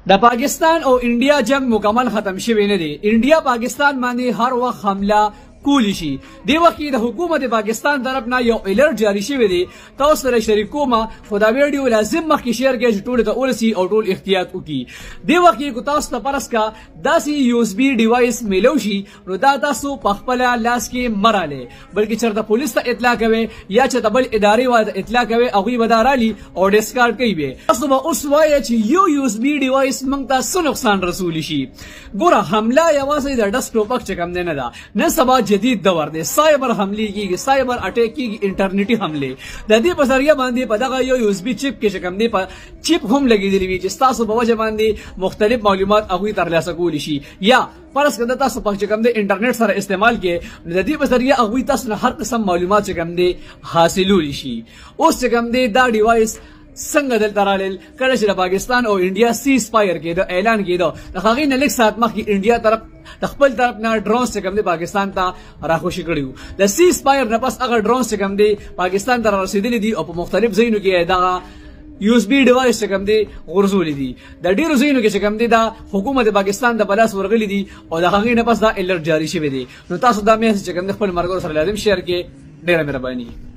د پاکستان او انډیا جنگ مکمل ختم شوی نه دی. انډیا پاکستان باندې هر وخت حمله کولی شي. دی وخت د حکومت پاکستان طرف نه یو الرټ جاری شوی دی. تاسو سره شریکوم خو دا ویډیو لازم مخکې شیر کړئ چې ټول ته ورسي او ټول احتیاط وکړي. دی وخت کې تاسو ته پرس کا داسې یو اس بي ډیوایس میلو شي نو دا تاسو په خپل لاس کې مراله بلکې چرته پولیس ته اطلاع کوي یا چې بل ادارې واده اطلاع کوي او غي بدارالي او ډیسکارډ کوي. تاسو به اوس وایي چې یو اس بي ډیوایس موږ ته څه نقصان رسول شي. ګوره حمله یوازې د ډیسکټاپ څخه کم نه ده. نن سبا جدید دور دی. سایبر حمله کیږي، سایبر اٹیک کیږي، انټرنیټي حمله. د دې په ذریعہ باندې په دغه یو اس بي چپ کې کم دی په چپ هم لګیدلی وي چې تاسو په وجه باندې مختلف معلومات هغه ترلاسه کولی شي. یا پرس کنده تاسو په کم دی انټرنیټ سره استعمال کې د دې په ذریعہ هغه تاسو هر قسم معلومات کم دی حاصلول شي. اوس کم دی دا ډیوایس څنګه دلته رالل کله چې د پاکستان او انډیا سیز فایر کېده اعلان کېده د هغې نه لږ ساعت مخکې انډیا طرف د خپل طرف نه ډرونز چې کوم دی پاکستان ته راخوشي کړي وو. د سیز فایر نه پس هغه ډرونز چې کوم دی پاکستان ته رسېدلي دي او په مختلف ځایونو کې دغه یو اس بي ډیوایس چې کوم دی غورځولي دي. د ډېرو ځایونو کې چې کوم دی دا حکومت پاکستان د بلاس ورغلي دي او د هغې نه پس دا الرټ جاري شوی دی. نو تاسو دا میسج چې کوم دی خپل ملګرو سره لازم شیر کړئ. ډېره مهرباني.